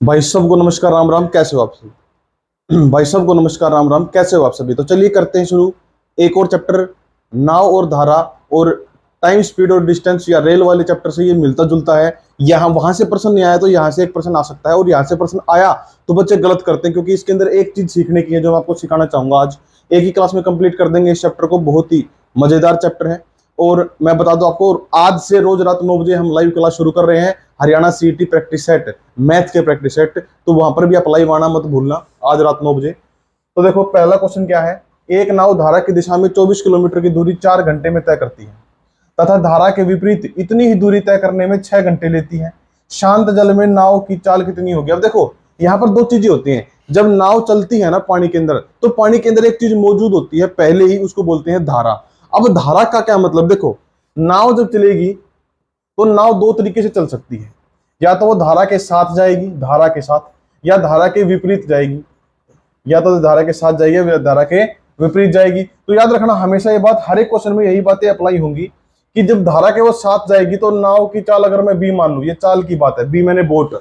भाई सबको नमस्कार राम राम, कैसे हो आप सभी? भाई सबको नमस्कार राम राम, कैसे हो आप सभी? तो चलिए करते हैं शुरू एक और चैप्टर, नाव और धारा और टाइम स्पीड और डिस्टेंस या रेल वाले चैप्टर से ये मिलता जुलता है। यहाँ वहां से प्रश्न नहीं आया तो यहाँ से एक प्रश्न आ सकता है, और यहाँ से प्रश्न आया तो बच्चे गलत करते हैं, क्योंकि इसके अंदर एक चीज सीखने की है जो मैं आपको सिखाना चाहूंगा। आज एक ही क्लास में कंप्लीट कर देंगे इस चैप्टर को, बहुत ही मजेदार चैप्टर है। और मैं बता दूं आपको, आज से रोज रात 9 बजे हम लाइव क्लास शुरू कर रहे हैं, Haryana CET practice set, math के प्रैक्टिस सेट। तो वहां पर भी आप लाइव आना मत भूलना, आज रात 9 बजे। तो देखो पहला क्वेश्चन क्या है। एक नाव धारा की दिशा में 24 किलोमीटर की दूरी 4 घंटे में तय करती है तथा धारा के विपरीत इतनी ही दूरी तय करने में 6 घंटे लेती है। शांत जल में नाव की चाल कितनी होगी? अब देखो यहाँ पर दो चीजें होती हैं। जब नाव चलती है ना पानी के अंदर, तो पानी के अंदर एक चीज मौजूद होती है पहले ही, उसको बोलते हैं धारा। अब धारा का क्या मतलब? देखो, नाव जब चलेगी तो नाव दो तरीके से चल सकती है। या तो वो धारा के साथ जाएगी, धारा के साथ, या धारा के विपरीत जाएगी। या तो धारा के साथ जाएगी या धारा के विपरीत जाएगी। तो याद रखना हमेशा ये बात, हर एक क्वेश्चन में यही बातें अप्लाई होंगी कि जब धारा के वो साथ जाएगी तो नाव की चाल अगर मैं बी मान लूं, ये चाल की बात है, बी मैंने बोट,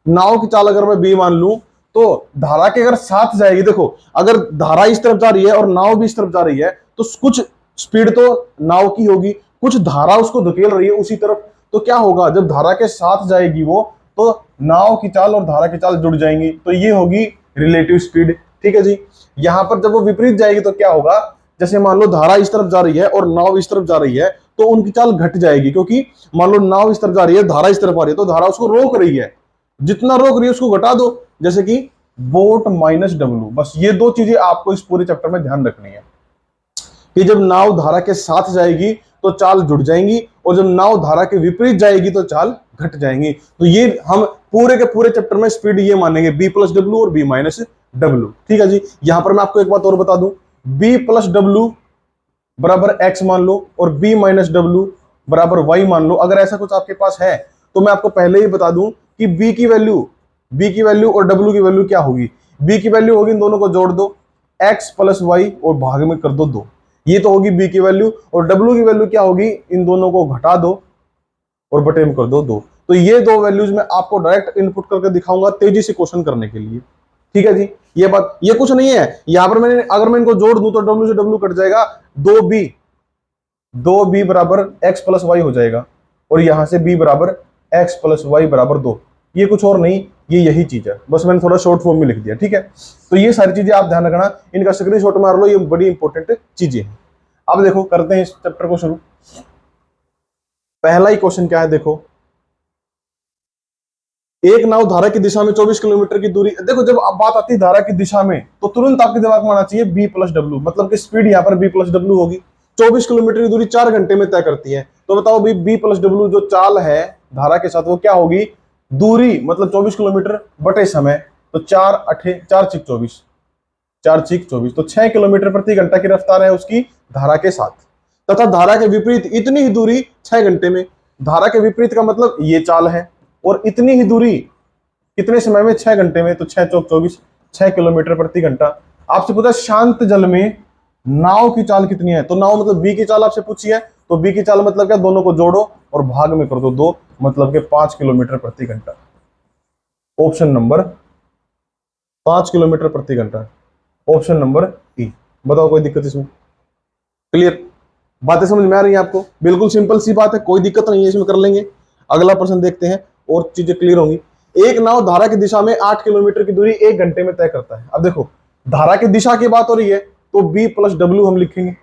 नाव की चाल अगर मैं बी मान लूं, तो धारा के अगर साथ जाएगी, देखो अगर धारा इस तरफ जा रही है और नाव भी इस तरफ जा रही है, तो कुछ स्पीड तो नाव की होगी, कुछ धारा उसको धकेल रही है उसी तरफ। तो क्या होगा, जब धारा के साथ जाएगी वो, तो नाव की चाल और धारा की चाल जुड़ जाएंगी, तो ये होगी रिलेटिव स्पीड। ठीक है जी। यहां पर जब वो विपरीत जाएगी तो क्या होगा, जैसे मान लो धारा इस तरफ जा रही है और नाव इस तरफ जा रही है, तो उनकी चाल घट जाएगी, क्योंकि मान लो नाव इस तरफ जा रही है, धारा इस तरफ आ रही है, तो धारा उसको रोक रही है, जितना रोक रही है उसको घटा दो, जैसे कि बोट माइनस डब्ल्यू। बस ये दो चीजें आपको इस पूरे चैप्टर में ध्यान रखनी है कि जब नाव धारा के साथ जाएगी तो चाल जुड़ जाएंगी, और जब नाव धारा के विपरीत जाएगी तो चाल घट जाएंगी। तो ये हम पूरे के पूरे चैप्टर में स्पीड ये मानेंगे, बी प्लस डब्ल्यू और बी माइनस डब्ल्यू। ठीक है जी। यहां पर मैं आपको एक बात और बता दूं, बी प्लस डब्ल्यू बराबर एक्स मान लो और बी माइनस डब्ल्यू बराबर वाई मान लो। अगर ऐसा कुछ आपके पास है तो मैं आपको पहले ही बता दूं कि बी की वैल्यू और डब्ल्यू की वैल्यू क्या होगी। बी की वैल्यू होगी, इन दोनों को जोड़ दो, एक्स प्लस वाई और भाग में कर दो 2, ये तो होगी बी की वैल्यू। और डब्ल्यू की वैल्यू क्या होगी, इन दोनों को घटा दो और बटे में कर दो 2। तो ये दो वैल्यूज मैं आपको डायरेक्ट इनपुट करके दिखाऊंगा तेजी से क्वेश्चन करने के लिए। ठीक है जी। ये बात, ये कुछ नहीं है, यहां पर मैंने अगर मैं इनको जोड़ दूं तो डब्ल्यू से डब्ल्यू कट जाएगा, 2b बराबर एक्स प्लस वाई हो जाएगा, और यहां से b बराबर एक्स प्लस वाई बराबर 2। ये कुछ और नहीं, ये यही चीज है, बस मैंने थोड़ा शॉर्ट फॉर्म में लिख दिया। ठीक है। तो ये सारी चीजें आप ध्यान रखना, इनका स्क्रीनशॉट मार लो, ये बड़ी इंपॉर्टेंट चीजें हैं। अब देखो करते हैं इस चैप्टर को शुरू। पहला ही क्वेश्चन क्या है, देखो, एक नाव धारा की दिशा में 24 किलोमीटर की दूरी। देखो जब बात आती है धारा की दिशा में, तो तुरंत आपके दिमाग में आना चाहिए बी प्लस डब्ल्यू, मतलब कि स्पीड यहाँ पर बी प्लस डब्ल्यू होगी। 24 किलोमीटर की दूरी 4 घंटे में तय करती है, तो बताओ बी प्लस डब्ल्यू जो चाल है धारा के साथ वो क्या होगी, दूरी मतलब 24 किलोमीटर बटे समय, तो 4 6 24, तो 6 किलोमीटर प्रति घंटा की रफ्तार है उसकी धारा के साथ, तथा धारा के विपरीत इतनी ही दूरी 6 घंटे में। धारा के विपरीत का मतलब ये चाल है, और इतनी ही दूरी कितने समय में, 6 घंटे में, तो 6 चौक 24, 6 किलोमीटर प्रति घंटा। आपसे पूछा शांत जल में नाव की चाल कितनी है, तो नाव मतलब बी की चाल आपसे पूछी है, तो बी की चाल मतलब क्या, दोनों को जोड़ो और भाग में कर दो 2, मतलब के 5 किलोमीटर प्रति घंटा। ऑप्शन नंबर 5 किलोमीटर प्रति घंटा, ऑप्शन नंबर ई। बताओ कोई दिक्कत इसमें? क्लियर? बातें समझ में आ रही है आपको? बिल्कुल सिंपल सी बात है, कोई दिक्कत नहीं है, इसमें कर लेंगे। अगला प्रश्न देखते हैं और चीजें क्लियर होंगी। एक नाव धारा की दिशा में 8 किलोमीटर की दूरी 1 घंटे में तय करता है। अब देखो धारा की दिशा की बात हो रही है, तो बी प्लस डब्ल्यू हम लिखेंगे,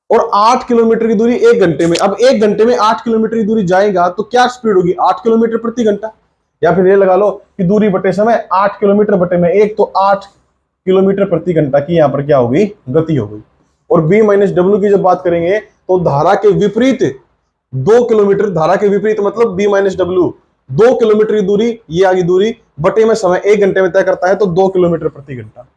और 8 किलोमीटर की दूरी 1 घंटे में। अब 1 घंटे में 8 किलोमीटर की दूरी जाएगा तो क्या स्पीड होगी, 8 किलोमीटर प्रति घंटा। या फिर ये लगा लो कि दूरी बटे समय, 8 किलोमीटर बटे में 1, तो 8 किलोमीटर प्रति घंटा की यहां पर क्या होगी, गति हो गई। और बी माइनस डब्ल्यू की जब बात करेंगे तो धारा के विपरीत 2 किलोमीटर, धारा के विपरीत मतलब बी माइनस डब्ल्यू, 2 किलोमीटर की दूरी, ये आगे दूरी बटे में समय 1 घंटे में तय करता है, तो 2 किलोमीटर प्रति घंटा।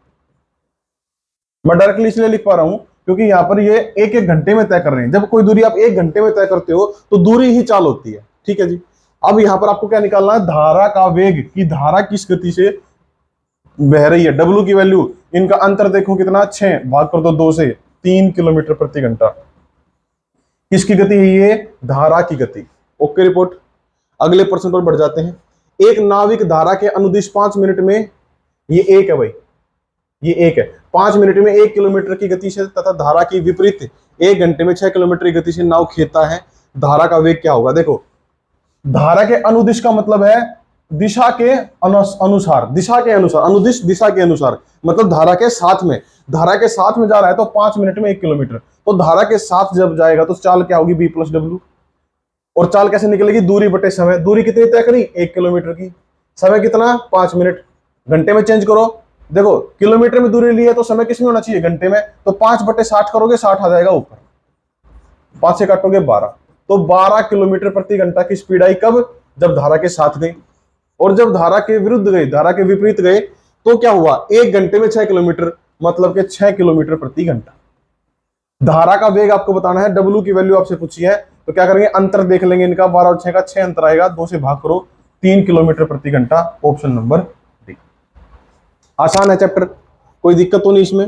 मैं डायरेक्टली इसलिए लिख पा रहा हूं क्योंकि यहां पर ये 1-1 घंटे में तय कर रहे हैं। जब कोई दूरी आप 1 घंटे में तय करते हो तो दूरी ही चाल होती है। ठीक है जी। अब यहां पर आपको क्या निकालना है, धारा का वेग, की धारा किस गति से बह रही है। डब्ल्यू की वैल्यू, इनका अंतर देखो कितना, 6 भाग कर दो 2 से, 3 किलोमीटर प्रति घंटा। किसकी गति है ये, धारा की गति। Okay report. अगले प्रश्न पर बढ़ जाते हैं। एक नाविक धारा के अनुदिश 5 मिनट में, ये एक है भाई, ये एक है, 5 मिनट में 1 किलोमीटर की गति से तथा धारा की विपरीत 1 घंटे में 6 किलोमीटर की गति से नाव खेता है, धारा का वेग क्या होगा? देखो, धारा के अनुदिश का मतलब है दिशा के अनुसार, दिशा के अनुसार, अनुदिश दिशा के अनुसार, मतलब धारा के साथ में, धारा के साथ में जा रहा है तो 5 मिनट में 1 किलोमीटर, तो धारा के साथ जब जाएगा तो चाल क्या होगी? b + w। और चाल कैसे निकलेगी? दूरी बटे समय। दूरी कितनी तय करी? 1 किलोमीटर की। समय कितना? 5 मिनट। घंटे में चेंज करो, देखो किलोमीटर में दूरी ली है तो समय किसमें होना चाहिए? घंटे में। तो 5/60 करोगे, 60 आ जाएगा ऊपर, 5 से काटोगे 12, तो 12 किलोमीटर प्रति घंटा की स्पीड आई। कब? जब धारा के साथ गई। और जब धारा के विरुद्ध गई, धारा के विपरीत गए, तो क्या हुआ? 1 घंटे में 6 किलोमीटर, मतलब के 6 किलोमीटर प्रति घंटा। धारा का वेग आपको बताना है, W की वैल्यू आपसे पूछी है, तो क्या करेंगे? अंतर देख लेंगे इनका, 12 और 6 का 6 अंतर आएगा, 2 से भाग करो, 3 किलोमीटर प्रति घंटा। Option number D. आसान है चैप्टर, कोई दिक्कत तो नहीं इसमें।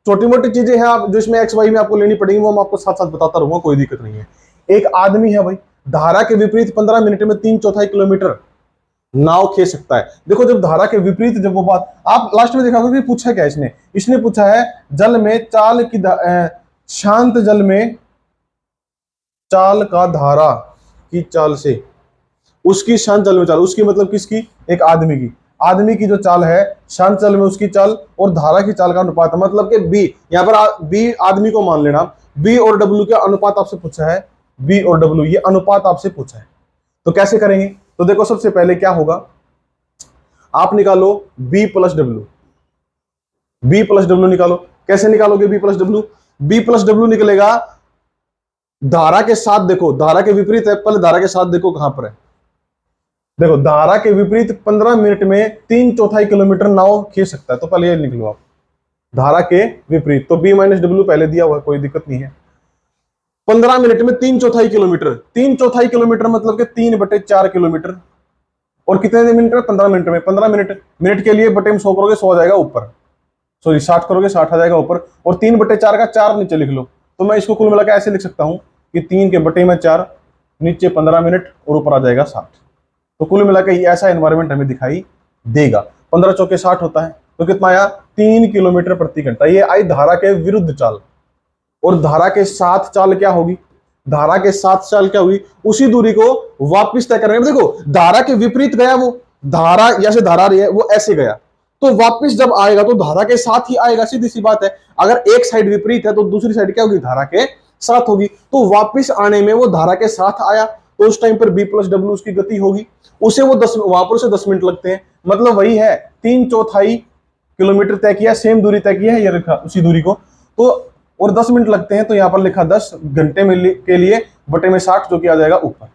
छोटी मोटी चीजें हैं आप जो इसमें एक्स वाई में आपको लेनी पड़ेगी, वो मैं आपको साथ साथ बताता रहूंगा, कोई दिक्कत नहीं है। एक आदमी है भाई, धारा के विपरीत 15 मिनट में 3/4 किलोमीटर नाव खींच सकता है। देखो, जब धारा के विपरीत, जब वो बात आप लास्ट में देखा कि पूछा क्या इसने पूछा है जल में चाल की, शांत जल में चाल का धारा की चाल से, उसकी शांत जल में चाल, उसकी मतलब किसकी? एक आदमी की जो चाल है शांत जल में, उसकी चाल और धारा की चाल का अनुपात, मतलब कि बी, यहां पर बी आदमी को मान लेना, बी और डब्ल्यू का अनुपात आपसे पूछा है, बी और डब्ल्यू ये अनुपात आपसे पूछा है। तो कैसे करेंगे? तो देखो, सबसे पहले क्या होगा, आप निकालो b + w, b + w निकालो। कैसे निकालोगे b + w? b + w निकलेगा धारा के साथ, देखो धारा के विपरीत है, पहले धारा के साथ देखो कहां पर है। देखो, धारा के विपरीत 15 मिनट में 3/4 किलोमीटर नाव खींच सकता है, तो पहले ये निकलो आप, धारा के विपरीत, तो b - w पहले दिया हुआ है, कोई दिक्कत नहीं है। 15 मिनट में 3/4 किलोमीटर, 3/4 किलोमीटर मतलब कि 3/4 किलोमीटर, और कितने मिनट में? 15 मिनट में। 15 मिनट के लिए बटे में 100 करोगे, 100 आ जाएगा ऊपर, सॉरी 60 करोगे, 60 आ जाएगा ऊपर, और 3/4 का 4 नीचे लिख लो। तो मैं इसको कुल मिलाकर ऐसे लिख सकता हूं कि 3 के बटे में 4, नीचे 15 मिनट और ऊपर आ जाएगा 60। तो कुल मिलाकर ये ऐसा एनवायरमेंट हमें दिखाई देगा। 15 चौके 60 होता है, तो कितना आया? 3 किलोमीटर प्रति घंटा। ये आई धारा के विरुद्ध चाल। और धारा के साथ चाल क्या होगी? धारा के साथ चाल क्या हुई? उसी दूरी को वापस तय करेंगे। देखो, धारा के विपरीत गया वो, धारा जैसे धारा रही है वो ऐसे गया, तो वापस जब आएगा तो धारा के साथ ही आएगा, सीधी सी बात है। अगर एक साइड विपरीत है तो दूसरी साइड क्या होगी? धारा के साथ होगी। तो वापस आने में वो धारा के साथ आया, तो उस टाइम पर b + w उसकी गति होगी, उसे वो 10, वहां पर उसे 10 मिनट लगते हैं, मतलब वही है 3/4 किलोमीटर तय किया, सेम दूरी तय की है, ये लिखा उसी दूरी को, तो और 10 मिनट लगते हैं, तो यहां पर लिखा 10 घंटे में के लिए बटे में 60, जो कि आ जाएगा ऊपर।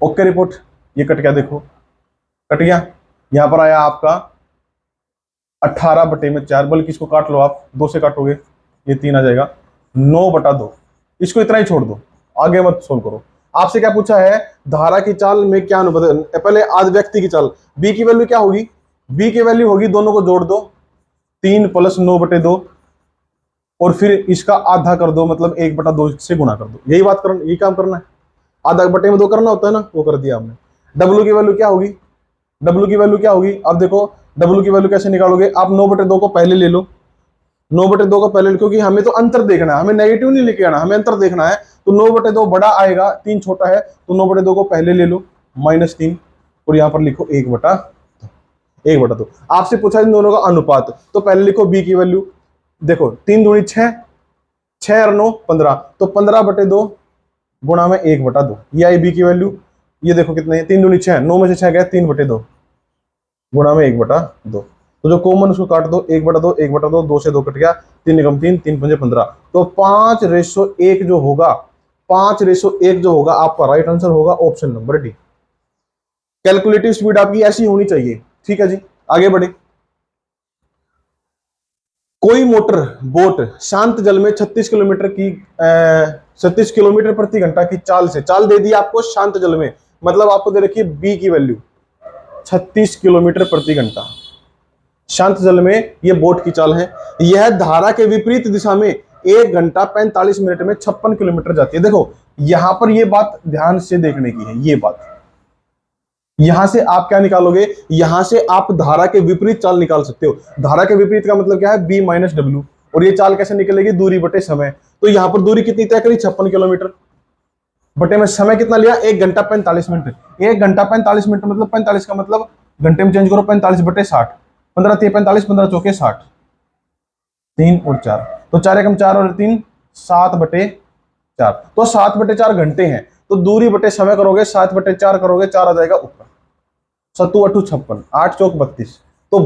ओके रिपोर्ट, ये कट गया, देखो कट गया। यहां पर आया आपका 18/4, बल्कि इसको काट लो आप, 2 से काटोगे ये 3 आ जाएगा, 9/2। इसको इतना ही छोड़ दो, आगे मत सोल्व करो। आपसे क्या पूछा है? धारा की चाल में क्या अनुपात, पहले आध व्यक्ति की चाल, बी की वैल्यू क्या होगी? बी की वैल्यू होगी, दोनों को जोड़ दो, 3 + 9/2, और फिर इसका आधा कर दो, मतलब 1/2 से गुणा कर दो। यही बात करना, यही काम करना है, आधा बटे में 2 करना होता है ना, वो कर दिया हमने। डब्ल्यू की वैल्यू क्या होगी? डब्ल्यू की वैल्यू क्या होगी? अब देखो डब्ल्यू की वैल्यू कैसे निकालोगे आप? 9/2 को पहले ले लो, 9/2 को पहले, क्योंकि हमें तो अंतर देखना है, हमें नेगेटिव नहीं लेके आना, हमें अंतर देखना है। तो 9/2 बड़ा आएगा, 3 छोटा है, तो 9/2 को पहले ले लो, -3, और यहां पर लिखो 1/2। आपसे पूछा इन दोनों का अनुपात, तो पहले लिखो बी की वैल्यू। देखो 3 दूनी 6, 6 और 9 15, तो 15/2 गुणा में 1/2, ये आई बी की वैल्यू। ये देखो कितने, 3 दूनी 6, 9 में से 6 गए, 3/2 गुणा में 1/2। तो जो कॉमन उसको काट दो, 1/2, 1/2, 2 से 2 कट गया, 3 निकम 3, 3 पंजे 15, तो 5:1 जो होगा, 5:1 जो होगा आपका राइट आंसर होगा option number D. Calculative speed आपकी ऐसी होनी चाहिए। ठीक है जी, आगे बढ़े। कोई मोटर बोट शांत जल में 36 किलोमीटर की 36 किलोमीटर प्रति घंटा की चाल से, चाल दे दी आपको शांत जल में, मतलब आपको दे रखी है बी की वैल्यू 36 किलोमीटर प्रति घंटा, शांत जल में ये बोट की चाल है। यह धारा के विपरीत दिशा में 1 घंटा 45 मिनट में 56 किलोमीटर जाती है। देखो यहां पर ये बात ध्यान से देखने की है, ये बात यहां से आप क्या निकालोगे, यहां से आप धारा के विपरीत चाल निकाल सकते हो। धारा के विपरीत का मतलब क्या है, बी माइनस डब्ल्यू। और ये चाल कैसे निकलेगी, दूरी बटे समय। तो यहां पर दूरी कितनी तय करी, 56 किलोमीटर, बटे में समय कितना लिया, 1 घंटा 45 मिनट। 1 घंटा 45 मिनट मतलब 45 का मतलब घंटे में चेंज करो, 45 बटे 60, 15 3 45, 15 चौके 60, 3 और 4, तो 4 एकम 4 और 3 7 बटे 4, तो 7 बटे 4 घंटे हैं। तो दूरी बटे समय करोगे, 7 बटे 4 करोगे, 4 आ जाएगा ऊपर, 7 8 56, 8 चौक 32, तो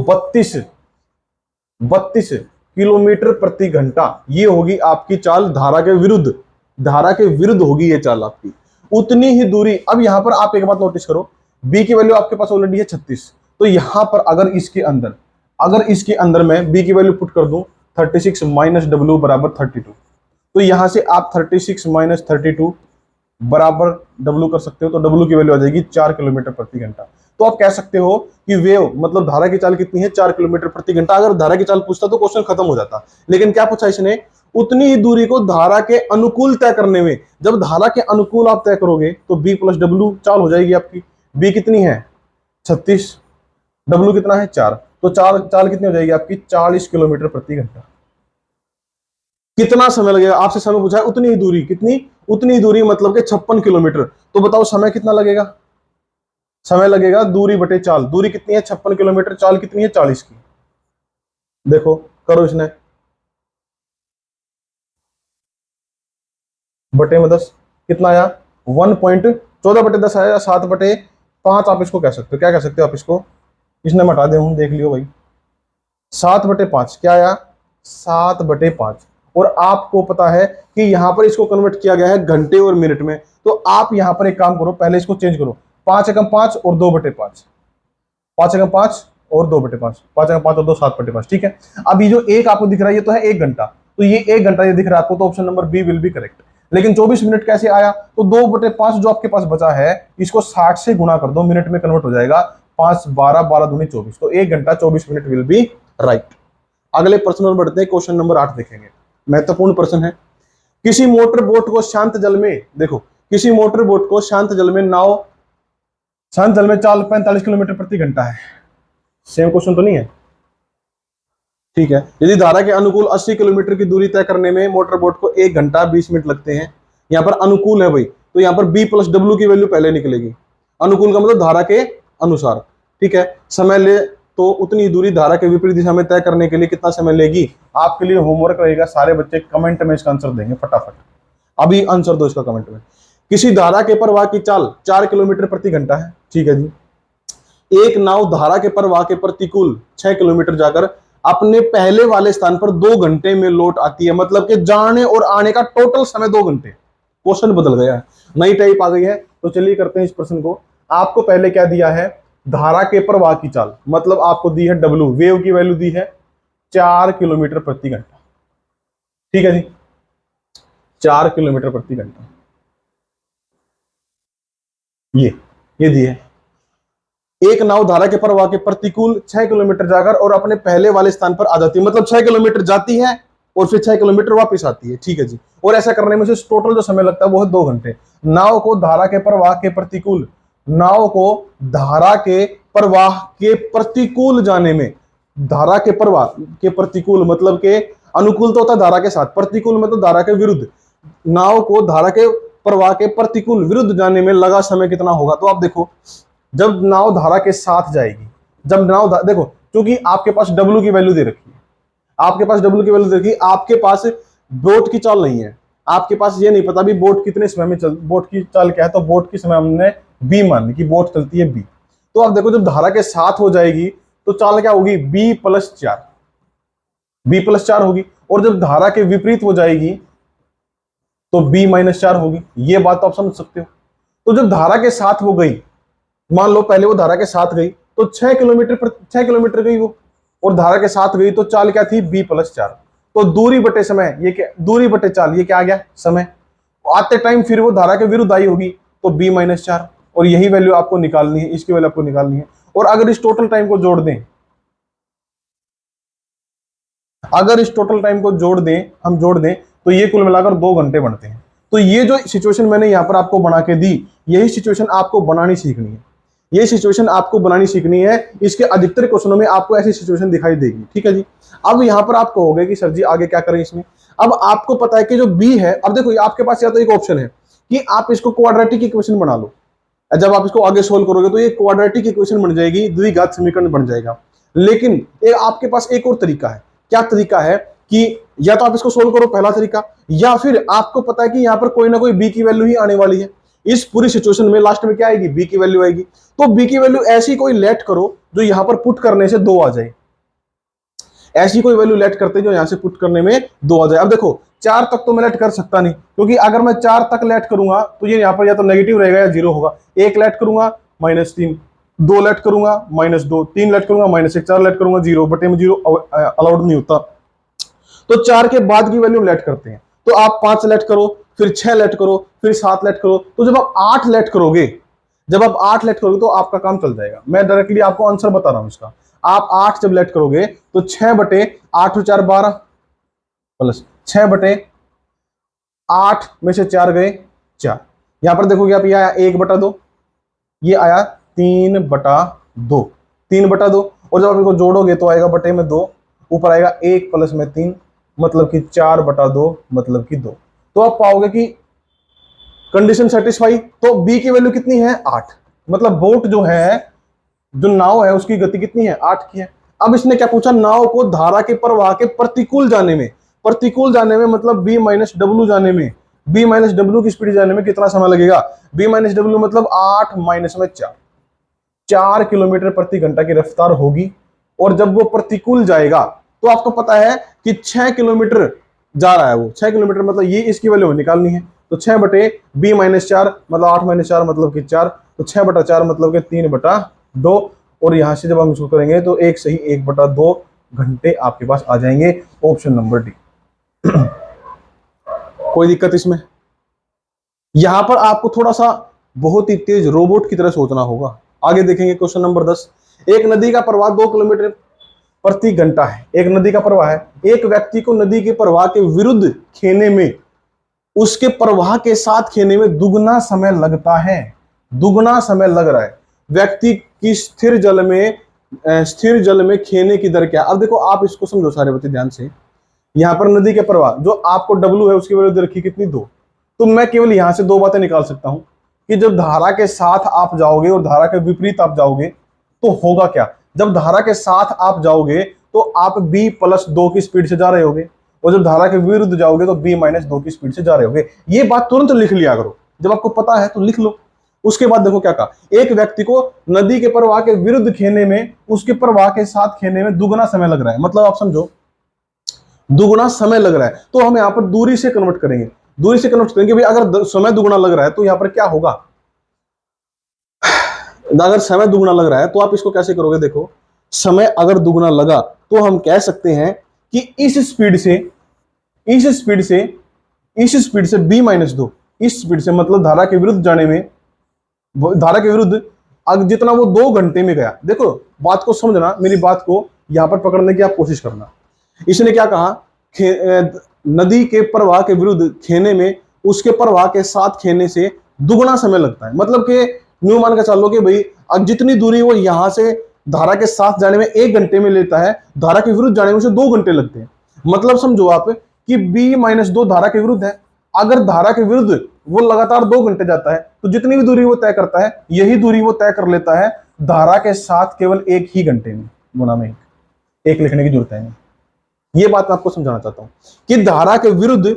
32 किलोमीटर प्रति घंटा ये होगी आपकी चाल धारा के विरुद्ध। धारा के विरुद्ध होगी ये चाल आपकी, उतनी ही दूरी। अब यहां पर आप एक बात नोटिस करो, बी की वैल्यू आपके पास ऑलरेडी है 36, तो यहां पर अगर इसके अंदर मैं बी की वैल्यू पुट कर दूं 36 माइनस डब्ल्यू बराबर 32, तो यहां से आप 36 माइनस 32 बराबर डब्ल्यू कर सकते हो, तो डब्ल्यू की वैल्यू आ जाएगी 4 किलोमीटर प्रति घंटा। तो आप कह सकते हो कि वेव मतलब धारा की चाल कितनी है, 4 किलोमीटर प्रति घंटा। अगर धारा की चाल पूछता तो क्वेश्चन खत्म हो जाता, लेकिन क्या पूछा इसने, उतनी ही दूरी को धारा के अनुकूल तय करने में। जब धारा के अनुकूल आप तय करोगे तो बी प्लस डब्ल्यू चाल हो जाएगी आपकी। बी कितनी है 36, डब्ल्यू कितना है 4, तो चाल कितनी हो जाएगी आपकी 40 किलोमीटर प्रति घंटा। कितना समय लगेगा, आपसे समय पूछा है, उतनी ही दूरी, कितनी, उतनी दूरी मतलब कि 56 किलोमीटर। तो बताओ समय कितना लगेगा, समय लगेगा दूरी बटे चाल। दूरी कितनी है 56 किलोमीटर, चाल कितनी है 40 की। देखो करो इसने, बटे में 10 कितना आया, 1.14 बटे 10 आया, 7 बटे 5 आप इसको कह सकते हो। क्या कह सकते हो आप इसको, इसने हटा दे हूं, देख लियो भाई, 7 बटे 5 क्या आया, 7 बटे 5। और आपको पता है कि यहां पर इसको कन्वर्ट किया गया है घंटे और मिनट में, तो आप यहां पर एक काम करो, पहले इसको चेंज करो, 5 एकम 5 और 2 बटे 5, 5 एकम 5 और 2 बटे 5, 5 एकम 5 और 2 7 बटे 5, ठीक है। अब ये जो एक आपको दिख रहा है ये तो है 1 घंटा, तो ये 1 घंटा ये दिख रहा है आपको, तो option number B will be correct. लेकिन 24 मिनट कैसे आया, तो 2 बटे 5 जो आपके पास बचा है इसको 60 से गुणा कर दो, मिनट में कन्वर्ट हो जाएगा, 5 12 12 दूनी 24, तो 1 घंटा 24 मिनट विल बी राइट। अगले प्रश्न में बढ़ते हैं, क्वेश्चन नंबर 8 देखेंगे, महत्वपूर्ण प्रश्न है। किसी मोटर बोट को शांत जल में, देखो किसी मोटर बोट को शांत जल में शांत जल में चाल 45 किलोमीटर प्रति घंटा है। सेम क्वेश्चन तो नहीं है, ठीक है। यदि धारा के अनुकूल 80 किलोमीटर की दूरी तय करने में मोटर बोट को 1 घंटा 20 मिनट लगते हैं, यहां पर अनुकूल है भाई, तो यहां पर बी प्लस डब्ल्यू की वैल्यू पहले निकलेगी। अनुकूल का मतलब धारा के अनुसार, ठीक है। समय ले तो उतनी दूरी धारा के विपरीत दिशा में तय करने के लिए कितना समय लेगी। आपके लिए होमवर्क रहेगा, सारे बच्चे कमेंट में इसका आंसर देंगे फटाफट, अभी आंसर दो इसका कमेंट में। किसी धारा के प्रवाह की चाल 4 किलोमीटर प्रति घंटा है, ठीक है जी। एक नाव धारा के प्रवाह के प्रतिकूल 6 किलोमीटर जाकर अपने पहले वाले स्थान पर 2 घंटे में लौट आती है, मतलब कि जाने और आने का टोटल समय 2 घंटे। क्वेश्चन बदल गया है, नई टाइप आ गई है। तो चलिए करते हैं इस प्रश्न को। आपको पहले क्या दिया है, धारा के प्रवाह की चाल, मतलब आपको दी है डब्ल्यू, वेव की वैल्यू दी है 4 किलोमीटर प्रति घंटा, ठीक है जी, 4 किलोमीटर प्रति घंटा, ये दी है। एक नाव धारा के प्रवाह के प्रतिकूल 6 किलोमीटर जाकर और अपने पहले वाले स्थान पर आ जाती है, मतलब 6 किलोमीटर जाती है और फिर 6 किलोमीटर वापस आती है, ठीक है जी। और ऐसा करने में से टोटल जो समय लगता है वो है 2 घंटे। नाव को धारा के प्रवाह के प्रतिकूल, नाव को धारा के प्रवाह के प्रतिकूल जाने में, धारा के प्रवाह के प्रतिकूल मतलब के अनुकूल तो होता है धारा के साथ, प्रतिकूल मतलब धारा के विरुद्ध, नाव को धारा के प्रवाह के प्रतिकूल विरुद्ध जाने में लगा समय कितना होगा। तो आप देखो, जब नाव धारा के साथ जाएगी, जब देखो क्योंकि आपके पास डब्ल्यू की वैल्यू दे रखी है, आपके पास डब्ल्यू की वैल्यू दे रखी है, आपके पास बोट की चाल नहीं है, आपके पास ये नहीं पता भी बोट कितने समय में बोट की चाल क्या है, तो बोट की समय हमने बी मान ली कि बोट चलती है बी। तो आप देखो जब धारा के साथ हो जाएगी तो चाल क्या होगी, बी प्लस 4, बी प्लस 4 होगी। और जब धारा के विपरीत हो जाएगी तो बी माइनस 4 होगी। ये बात तो आप समझ सकते हो। तो जब धारा के साथ वो गई, मान लो पहले वो धारा के साथ गई तो 6 किलोमीटर गई वो, और धारा के साथ गई तो चाल क्या थी, बी प्लस 4। तो दूरी बटे समय, ये क्या, दूरी बटे चाल, ये क्या आ गया समय। आते टाइम फिर वो धारा के विरुद्ध आई होगी तो बी माइनस 4, और यही वैल्यू आपको निकालनी है, इसकी वैल्यू आपको निकालनी है। और अगर इस टोटल टाइम को जोड़ दें, अगर इस टोटल टाइम को जोड़ दें, हम जोड़ दें, तो ये कुल मिलाकर 2 घंटे बनते हैं। तो ये जो सिचुएशन मैंने यहां पर आपको बना के दी, यही सिचुएशन आपको बनानी सीखनी है। ये सिचुएशन आपको बनानी सीखनी है। इसके अधिकतर क्वेश्चनों में आपको ऐसी सिचुएशन दिखाई देगी, ठीक है जी। अब यहाँ पर आप कहोगे कि सर जी आगे क्या करें इसमें। अब आपको पता है कि जो बी है, अब देखो आपके पास या तो एक ऑप्शन है कि आप इसको क्वाड्रेटिक इक्वेशन बना लो। जब आप इसको आगे सोल्व करोगे तो ये क्वाड्रेटिक इक्वेशन बन जाएगी, द्विघात समीकरण बन जाएगा। लेकिन आपके पास एक और तरीका है। क्या तरीका है कि या तो आप इसको सोल्व करो, पहला तरीका, या फिर आपको पता है कि यहाँ पर कोई ना कोई बी की वैल्यू ही आने वाली है। इस पूरी सिचुएशन में लास्ट में क्या आएगी, बी की वैल्यू आएगी। तो बी की वैल्यू ऐसी कोई लेट करो जो यहां पर पुट करने से 2 आ जाए। ऐसी कोई वैल्यू लेट करते जो यहां से पुट करने में 2 आ जाए। अब देखो 4 तक तो मैं लेट कर सकता नहीं, क्योंकि अगर मैं 4 तक लेट करूंगा तो ये यहाँ पर या तो नेगेटिव रहेगा या 0 होगा। 1 लेट करूंगा -3, 2 लेट करूंगा -2, 3 लेट करूंगा -1, 4 लेट करूंगा 0, बटे में 0 अलाउड नहीं होता। तो 4 के बाद की वैल्यू लेट करते हैं। तो आप 5 लेट करो, फिर 6 लेट करो, फिर 7 लेट करो। तो जब आप 8 लेट करोगे, तो आपका काम चल जाएगा। मैं डायरेक्टली आपको आंसर बता रहा हूं इसका। आप 8 जब लेट करोगे तो 6 बटे 8 और 4 12 प्लस 6 बटे 8 में से 4 गए 4। यहां पर देखोगे आप, ये आया 1/2, ये आया 3/2, 3/2। और जब आप इनको जोड़ोगे तो आएगा बटे में 2, ऊपर आएगा 1 प्लस में 3, मतलब कि 4/2, मतलब कि 2। तो आप पाओगे कि कंडीशन सेटिस्फाई। तो बी की वैल्यू कितनी है, 8। मतलब बोट जो है, जो नाव है, उसकी गति कितनी है, 8 की है। अब इसने क्या पूछा, नाव को धारा के प्रवाह के प्रतिकूल जाने में मतलब बी माइनस डब्ल्यू जाने में, बी माइनस डब्ल्यू की स्पीड जाने में कितना समय लगेगा। बी माइनस डब्ल्यू मतलब 8 माइनस में 4 किलोमीटर प्रति घंटा की रफ्तार होगी। और जब वो प्रतिकूल जाएगा तो आपको पता है कि 6 किलोमीटर जा रहा है वो, 6 किलोमीटर, मतलब ये इसकी वैल्यू निकालनी है। तो 6 बटे बी माइनस 4 मतलब 8 माइनस 4 मतलब कि 4, तो 6/4 मतलब कि 3/2। और यहां से जब हम इसको करेंगे तो एक सही 1/2 घंटे आपके पास आ जाएंगे। Option number D. कोई दिक्कत इसमें। यहां पर आपको थोड़ा सा बहुत ही तेज रोबोट की तरह सोचना होगा। आगे देखेंगे क्वेश्चन नंबर 10। एक नदी का प्रवाह 2 किलोमीटर प्रति घंटा है। एक नदी का प्रवाह है। एक व्यक्ति को नदी के प्रवाह के विरुद्ध खेने में, उसके प्रवाह के साथ खेने में दुगना समय लगता है। दुगना समय लग रहा है। व्यक्ति की स्थिर जल में खेने की दर क्या। अब देखो आप इसको समझो सारे बच्चे ध्यान से। यहां पर नदी के प्रवाह, जो आपको डब्ल्यू है उसकी वैल्यू रखी कितनी, 2। तो मैं केवल यहां से 2 बातें निकाल सकता हूं कि जब धारा के साथ आप जाओगे और धारा के विपरीत आप जाओगे तो होगा क्या। जब धारा के साथ आप जाओगे तो आप b + 2 की स्पीड से जा रहे होगे, और जब धारा के विरुद्ध जाओगे तो b - 2 की स्पीड से जा रहे होगे। ये बात तुरंत लिख लिया करो, जब आपको पता है तो लिख लो। उसके बाद देखो क्या कहा, एक व्यक्ति को नदी के प्रवाह के विरुद्ध खेने में, उसके प्रवाह के साथ खेने में दुगना समय लग रहा है। मतलब आप समझो दुगुना समय लग रहा है। तो हम यहां पर दूरी से कन्वर्ट करेंगे, भाई अगर समय दुगुना लग रहा है तो यहां पर क्या होगा। अगर समय दुगुना लग रहा है तो आप इसको कैसे करोगे, देखो समय अगर दुगुना लगा तो हम कह सकते हैं कि इस स्पीड से b - 2, इस स्पीड से मतलब धारा के विरुद्ध जाने में, धारा के विरुद्ध जितना वो 2 घंटे में गया। देखो बात को समझना, मेरी बात को यहां पर पकड़ने की आप कोशिश करना। इसने क्या कहा, नदी के प्रवाह के विरुद्ध खेने में उसके प्रवाह के साथ खेने से दुगना समय लगता है। मतलब कि न्यू मान के चलो कि भाई अब जितनी दूरी वो यहां से धारा के साथ जाने में 1 घंटे में लेता है, धारा के विरुद्ध जाने में उसे 2 घंटे लगते हैं। मतलब समझो आप कि b - 2 धारा के विरुद्ध है। अगर धारा के विरुद्ध वो लगातार 2 घंटे जाता है तो जितनी भी दूरी वो तय करता है, यही दूरी वो तय कर लेता है धारा के साथ केवल 1 ही घंटे में। गुना में 1 लिखने की जरूरत है नहीं। ये बात मैं आपको समझाना चाहता हूं कि धारा के विरुद्ध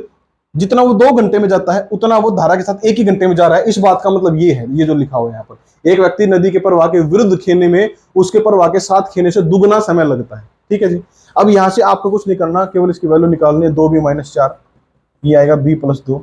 जितना वो 2 घंटे में जाता है उतना वो धारा के साथ 1 ही घंटे में जा रहा है। इस बात का मतलब ये है, ये जो लिखा हुआ है यहाँ पर, एक व्यक्ति नदी के प्रवाह के विरुद्ध खेने में उसके प्रवाह के साथ खेने से दुगना समय लगता है। ठीक है जी। अब यहां से आपको कुछ नहीं करना, केवल इसकी वैल्यू निकालनी है। 2b - 4, ये आएगा b + 2,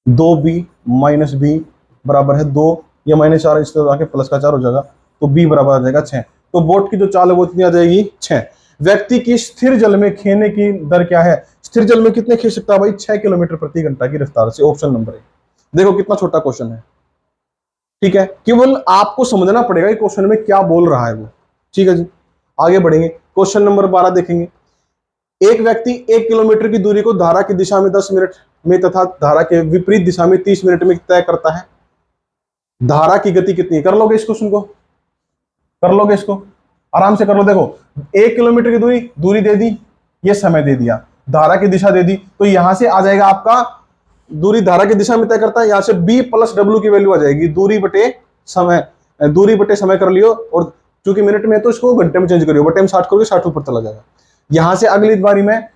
2b - b बराबर है 2, ये -4 इस तरह आके प्लस का 4 हो जाएगा, तो b बराबर आ जाएगा 6। तो बोट की जो चाल है वो कितनी आ जाएगी, 6। व्यक्ति की स्थिर जल में खेने की दर क्या है, स्थिर जल में कितने खींच सकता है भाई, 6 किलोमीटर प्रति घंटा की रफ्तार से। Option number 1। देखो कितना छोटा क्वेश्चन है। ठीक है, केवल आपको समझना पड़ेगा कि क्वेश्चन में क्या बोल रहा है वो। ठीक है जी, आगे बढ़ेंगे। क्वेश्चन नंबर 12 देखेंगे। एक व्यक्ति 1 किलोमीटर की दूरी को धारा की दिशा में 10 मिनट में तथा धारा के विपरीत दिशा में 30 मिनट में तय करता है। धारा की गति कितनी है? कर लोगे इस क्वेश्चन को? कर लोगे इसको? आराम से कर लो। देखो 1 किलोमीटर की दूरी दे दी, ये समय दे दिया, धारा की दिशा दे दी, तो यहां से आ जाएगा आपका दूरी धारा की दिशा में तय करता है, यहां से b प्लस डब्ल्यू की वैल्यू आ जाएगी, दूरी बटे समय कर लियो, और चूंकि मिनट में है तो इसको घंटे में चेंज करियो, बटे में 60 करोगे 60 ऊपर चला जाएगा। यहां से अगली बारी में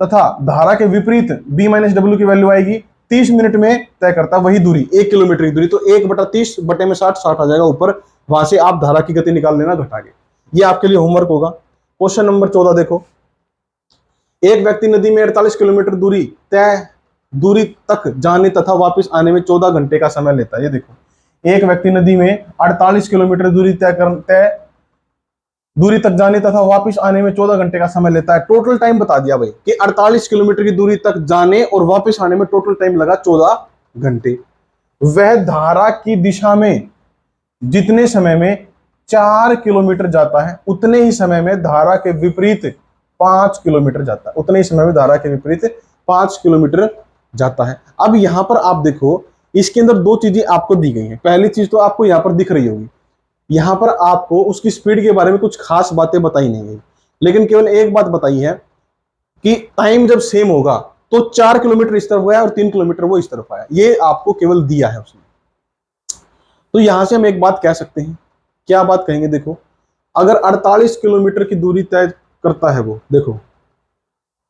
तथा धारा के विपरीत b माइनस डब्ल्यू की वैल्यू आएगी, 30 मिनट में तय करता वही दूरी, 1 किलोमीटर की दूरी, तो 1/30 बटे में 60 60 आ जाएगा ऊपर, वहां से आप धारा की गति निकाल लेना घटा के। ये आपके लिए होमवर्क होगा। क्वेश्चन नंबर 14 देखो, एक व्यक्ति नदी में 48 किलोमीटर दूरी तक जाने तथा वापस आने में 14 घंटे का समय लेता है। ये देखो, एक व्यक्ति नदी में 48 किलोमीटर दूरी तक जाने तथा वापस आने में 14 घंटे का समय लेता है। टोटल टाइम बता दिया भाई कि 48 किलोमीटर की दूरी तक जाने और वापस आने में टोटल टाइम लगा 14 घंटे। वह धारा की दिशा में जितने समय में 4 किलोमीटर जाता है, उतने ही समय में धारा के विपरीत 5 किलोमीटर जाता है, उतने ही समय में धारा के विपरीत 5 किलोमीटर जाता है। अब यहां पर आप देखो, इसके अंदर दो चीजें आपको दी गई हैं। पहली चीज तो आपको यहां पर दिख रही होगी, यहां पर आपको उसकी स्पीड के बारे में कुछ खास बातें बताई नहीं गई, लेकिन केवल एक बात बताई है कि टाइम जब सेम होगा तो 4 किलोमीटर इस तरफ गया और 3 किलोमीटर वो इस तरफ आया, ये आपको केवल दिया है उसने। तो यहां से हम एक बात कह सकते हैं, क्या बात कहेंगे? देखो, अगर 48 किलोमीटर की दूरी तय करता है वो, देखो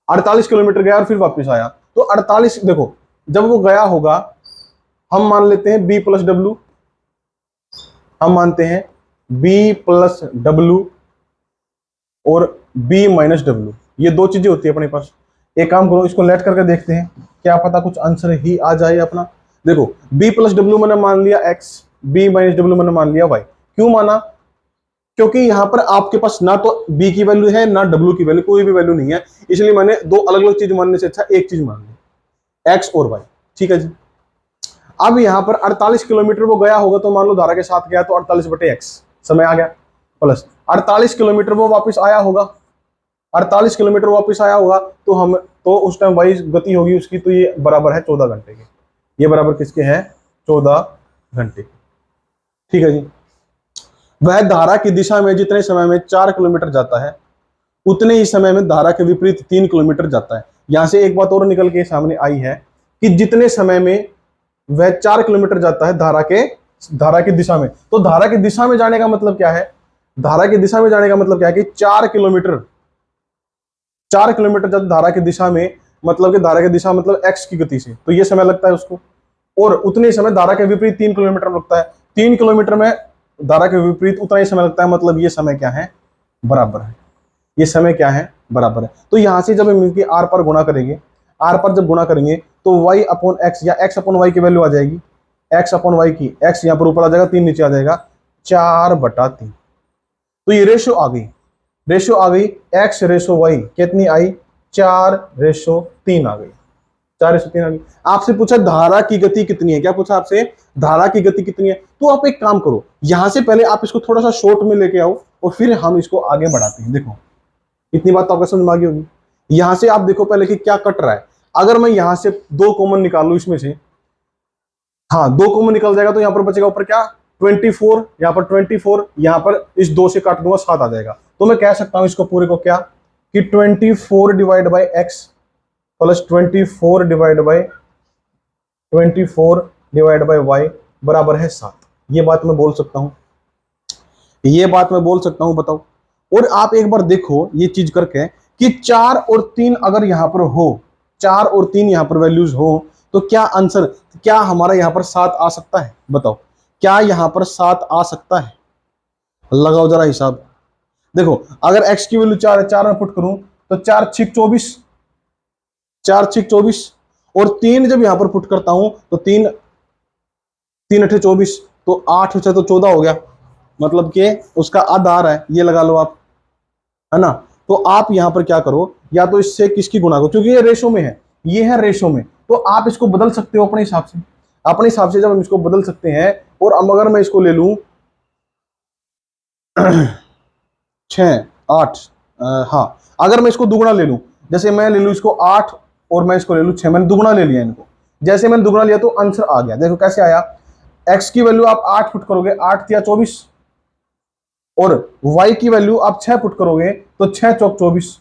48 किलोमीटर गया और फिर वापस आया, तो 48 देखो, जब वो गया होगा, हम मान लेते हैं b प्लस डब्ल्यू, हम मानते हैं b प्लस डब्ल्यू और b माइनस डब्ल्यू, ये दो चीजें होती है अपने पास। एक काम करो, इसको लेट करके देखते हैं, क्या पता कुछ आंसर ही आ जाए अपना। देखो b प्लस डब्ल्यू मैंने मान लिया x, b माइनस डब्ल्यू मैंने मान लिया y। क्यों माना? क्योंकि यहां पर आपके पास ना तो b की वैल्यू है ना w की वैल्यू, कोई भी वैल्यू नहीं है, इसलिए मैंने दो अलग अलग चीज मानने से अच्छा एक चीज मान ली, x और y। ठीक है जी। अब यहां पर 48 किलोमीटर वो गया होगा, तो मान लो धारा के साथ गया, तो 48/x समय आ गया, प्लस 48 किलोमीटर वो वापस आया होगा, 48 किलोमीटर वापस आया होगा, तो उस टाइम वाई गति होगी उसकी, तो ये बराबर है 14 घंटे के। ये बराबर किसके हैं? 14 घंटे। ठीक है जी। वह धारा की दिशा में जितने समय में 4 किलोमीटर जाता है, उतने ही समय में धारा के विपरीत 3 किलोमीटर जाता है। यहां से एक बात और निकल के सामने आई है कि जितने समय में वह 4 किलोमीटर जाता है धारा की दिशा में, तो धारा की दिशा में जाने का मतलब क्या है? धारा की दिशा में जाने का मतलब क्या है कि 4 किलोमीटर जाता धारा की दिशा में, मतलब कि धारा की दिशा मतलब x की गति से, तो ये समय लगता है उसको, और उतने ही समय धारा के विपरीत 3 किलोमीटर लगता है। 3 किलोमीटर में धारा के विपरीत उतना ही समय लगता है, मतलब ये समय क्या है? बराबर है। ये समय क्या है? बराबर है। तो यहां से जब हम इनकी आर पर गुणा करेंगे, आर पर जब गुणा करेंगे तो y अपॉन x या x अपॉन y की वैल्यू आ जाएगी, x अपॉन y की, x यहां पर ऊपर आ जाएगा, 3 नीचे आ जाएगा, 4/3। तो ये रेशो आ गई, x रेशो y कितनी आई? 4/3 आ गई, 4/3 आ गई। आपसे पूछा धारा की गति कितनी है, क्या पूछा आपसे? धारा की गति कितनी है। तो आप एक काम करो, यहां से पहले आप इसको थोड़ा सा शॉर्ट में लेके आओ और फिर हम इसको आगे बढ़ाते हैं। देखो इतनी बात तो आपको समझ में आ गई होगी। यहां से आप देखो पहले कि क्या कट रहा है। अगर मैं यहां से 2 कॉमन निकाल लू इसमें से, हाँ 2 कॉमन निकल जाएगा, तो यहां पर बचेगा ऊपर क्या? 24, यहां पर 24, यहां पर इस 2 से काट दूंगा, 7 आ जाएगा। तो मैं कह सकता हूं इसको पूरे को क्या कि 24 divide by x plus 24 divide by y बराबर है 7। ये बात मैं बोल सकता हूं, बताओ। और आप एक बार देखो ये चीज करके कि 4 और 3 अगर यहां पर हो, 4 और 3 यहां पर वैल्यूज हो, तो क्या आंसर, क्या हमारा यहां पर 7 आ सकता है? बताओ, क्या यहां पर 7 आ सकता है? लगाओ जरा हिसाब। देखो अगर x की वैल्यू 4 है, 4 में पुट करूं तो 4 6 24, 4 6 24, और 3 जब यहां पर पुट करता हूं तो 3 3 8 24, तो 8 से तो 14 हो गया, मतलब कि उसका आधा आ रहा है, ये लगा लो आप, है ना। तो आप यहां पर क्या करो, या तो इससे किसकी गुणा करो, क्योंकि ये रेशो में है, ये है रेशो में, तो आप इसको बदल सकते हो अपने हिसाब से। जब हम इसको बदल सकते हैं, और अब अगर मैं इसको ले लूं 6 8, हाँ अगर मैं इसको दुगुना ले लूं, जैसे मैं ले लूं इसको 8 और मैं इसको ले लूं 6, मैंने दुगुना ले लिया इनको। जैसे मैंने दुगुना लिया तो आंसर आ गया। देखो कैसे आया, x की वैल्यू आप 8 पुट करोगे, 8 या 24, और y की वैल्यू आप 6 पुट करोगे तो 6 चौक 24,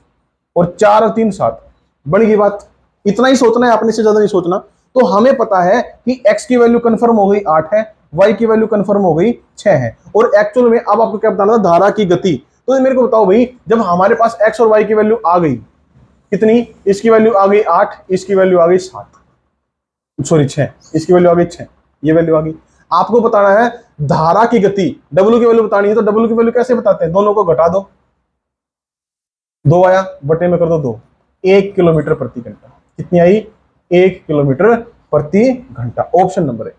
और 4 और 3 7। बन गई बात। इतना ही सोचना है आपने, से ज्यादा नहीं सोचना। तो हमें पता है कि x की वैल्यू कंफर्म हो गई 8 है, y की वैल्यू कंफर्म हो गई 6 है, और एक्चुअल में अब आपको क्या बताना था, धारा की गति। तो मेरे को बताओ भाई, जब हमारे पास x और y की वैल्यू आ गई कितनी, इसकी वैल्यू आ गई 8, इसकी वैल्यू आ गई 7, सॉरी 6, इसकी वैल्यू आ गई 6, ये वैल्यू आ गई। आपको बताना है धारा की गति, W की वैल्यू बतानी है। तो W की वैल्यू कैसे बताते हैं, दोनों को घटा दो, 2 आया, बटे में कर दो 2, 1 किलोमीटर प्रति घंटा। कितनी आई, 1 किलोमीटर प्रति घंटा। ऑप्शन नंबर है।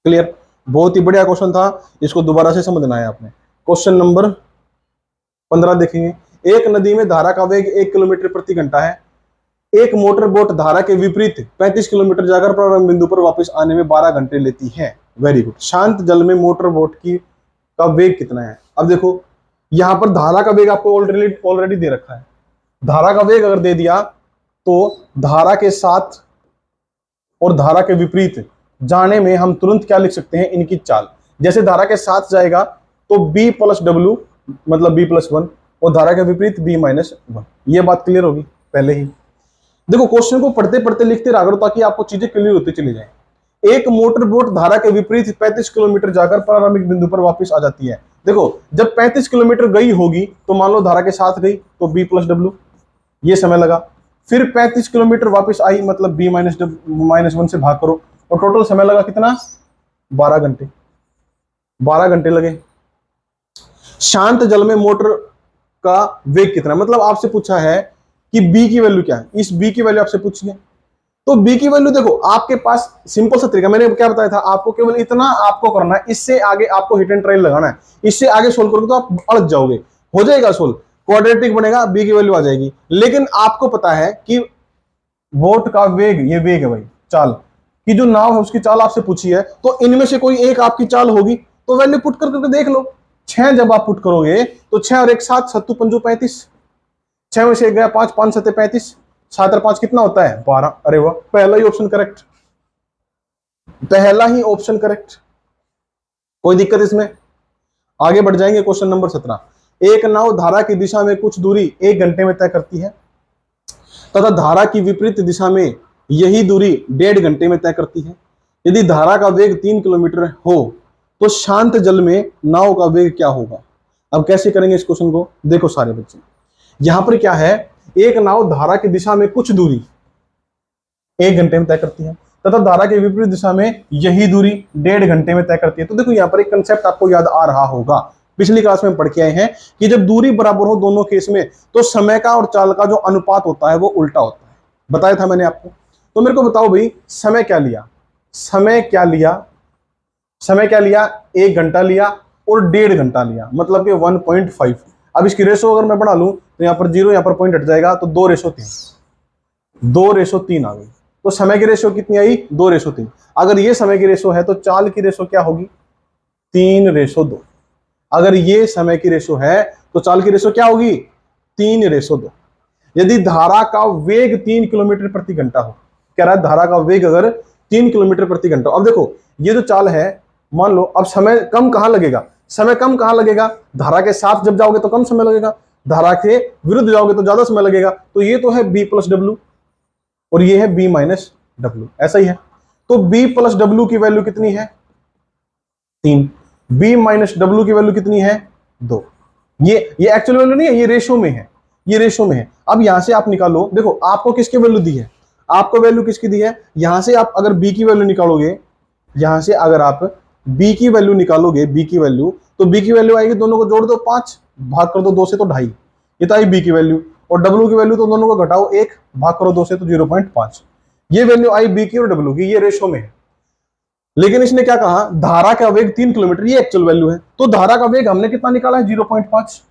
क्लियर। बहुत ही बढ़िया क्वेश्चन था, इसको दोबारा से समझना है आपने। क्वेश्चन नंबर 15 देखेंगे। एक नदी में धारा का वेग 1 किलोमीटर प्रति घंटा है। एक मोटर बोट धारा के विपरीत 35 किलोमीटर जाकर प्रारंभ बिंदु पर वापस आने में 12 घंटे लेती है। Very good. शांत जल में मोटर बोट का वेग कितना है। अब देखो यहां पर धारा का वेग आपको ऑलरेडी दे रखा है। धारा का वेग अगर दे दिया तो धारा के साथ और धारा के विपरीत जाने में हम तुरंत क्या लिख सकते हैं, इनकी चाल। जैसे धारा के साथ जाएगा तो b प्लस डब्ल्यू मतलब b प्लस 1, और धारा के विपरीत b माइनस 1। ये बात क्लियर होगी पहले ही। देखो क्वेश्चन को पढ़ते पढ़ते लिखते रहा करो ताकि आपको चीजें क्लियर होती चली जाए। एक मोटर बोट धारा के विपरीत 35 किलोमीटर जाकर प्रारंभिक बिंदु पर वापस आ जाती है। देखो जब 35 किलोमीटर गई होगी तो मान लो धारा के साथ गई तो b प्लस डब्ल्यू, ये समय लगा। फिर 35 किलोमीटर वापस आई मतलब b माइनस 1 से भाग करो, और टोटल समय लगा कितना, 12 घंटे। 12 घंटे लगे। शांत जल में मोटर का वेग कितना, मतलब आपसे पूछा है कि b की वैल्यू क्या है, इस b की वैल्यू आपसे पूछी है। तो b की वैल्यू देखो आपके पास सिंपल सा तरीका, मैंने क्या बताया था आपको, केवल इतना आपको करना है, इससे आगे आपको हिट एंड ट्रायल लगाना है। इससे आगे सोल्व करोगे तो आप अड़क जाओगे। हो जाएगा सोल्व, क्वाड्रेटिक बनेगा, b की वैल्यू आ जाएगी। लेकिन आपको पता है कि बोट का वेग, ये वेग है भाई, चाल की जो नाव है उसकी चाल आपसे पूछी है, तो इनमें से कोई एक आपकी चाल होगी, तो वैल्यू पुट करके देख लो। 6 जब आप पुट करोगे तो 6 और 1 7, 7 पंजू 35, 6 में से गया 5, 5 7 35, 7 और 5 कितना होता है 12। अरे वाह, पहला ही ऑप्शन करेक्ट, पहला ही ऑप्शन करेक्ट, कोई दिक्कत इसमें। आगे बढ़ जाएंगे। Question number 17। एक नाव धारा की दिशा में कुछ दूरी 1 घंटे में तय करती है तथा धारा की विपरीत दिशा में यही दूरी 1.5 घंटे में तय करती है। यदि धारा का वेग 3 किलोमीटर हो तो शांत जल में नाव का वेग क्या होगा। अब कैसे करेंगे इस क्वेश्चन को, देखो सारे बच्चे, यहां पर क्या है, एक नाव धारा की दिशा में कुछ दूरी 1 घंटे में तय करती है तथा धारा के विपरीत दिशा में यही दूरी 1.5 घंटे में तय करती है। तो देखो यहाँ पर एक कंसेप्ट आपको याद आ रहा होगा, पिछली क्लास में पढ़ के आए हैं कि जब दूरी बराबर हो दोनों केस में तो समय का और चाल का जो अनुपात होता है वो उल्टा होता है। बताया था मैंने आपको। तो मेरे को बताओ भाई, समय क्या लिया, समय क्या लिया, समय क्या लिया, 1 घंटा लिया और 1.5 घंटा लिया, मतलब कि 1.5। अब इसकी रेशो अगर मैं बना लूं तो यहां पर 0, यहां पर पॉइंट हट जाएगा, तो 2:3, 2:3 आ गई। तो समय की रेशो कितनी आई, 2:3। अगर ये समय की रेशो है तो चाल की रेशो क्या होगी, 3:2। अगर ये समय की रेशो है तो चाल की रेशो क्या होगी, 3:2। यदि धारा का वेग 3 किलोमीटर प्रति घंटा हो, कह रहा है धारा का वेग अगर 3 किलोमीटर प्रति घंटा। अब देखो ये जो चाल है, मान लो अब समय कम कहां लगेगा, समय कम कहां लगेगा, धारा के साथ जब जाओगे तो कम समय लगेगा, धारा के विरुद्ध जाओगे तो ज्यादा समय लगेगा। तो ये तो है b प्लस डब्ल्यू और ये है b माइनस डब्ल्यू, ऐसा ही है। तो b प्लस डब्ल्यू की वैल्यू कितनी है, 3, b माइनस डब्ल्यू की वैल्यू कितनी है, 2। ये एक्चुअल वैल्यू नहीं है, ये रेशो में है, ये रेशो में है। अब यहां से आप निकालो, देखो आपको किसकी वैल्यू दी है, आपको वैल्यू किसकी दी है, यहां से आप अगर b की वैल्यू निकालोगे, यहां से अगर आप b की वैल्यू निकालोगे, b की वैल्यू, तो b की वैल्यू आएगी, दोनों को जोड़ दो 5, भाग कर दो 2 से तो 2.5, ये तो आई b की वैल्यू। और w की वैल्यू तो दोनों को घटाओ 1, भाग करो 2 से तो 0.5। ये वैल्यू आई b की और w की, ये रेशो में है। लेकिन इसने क्या कहा, धारा का वेग 3 किलोमीटर, ये एक्चुअल वैल्यू है। तो धारा का वेग हमने कितना निकाला है, 0.5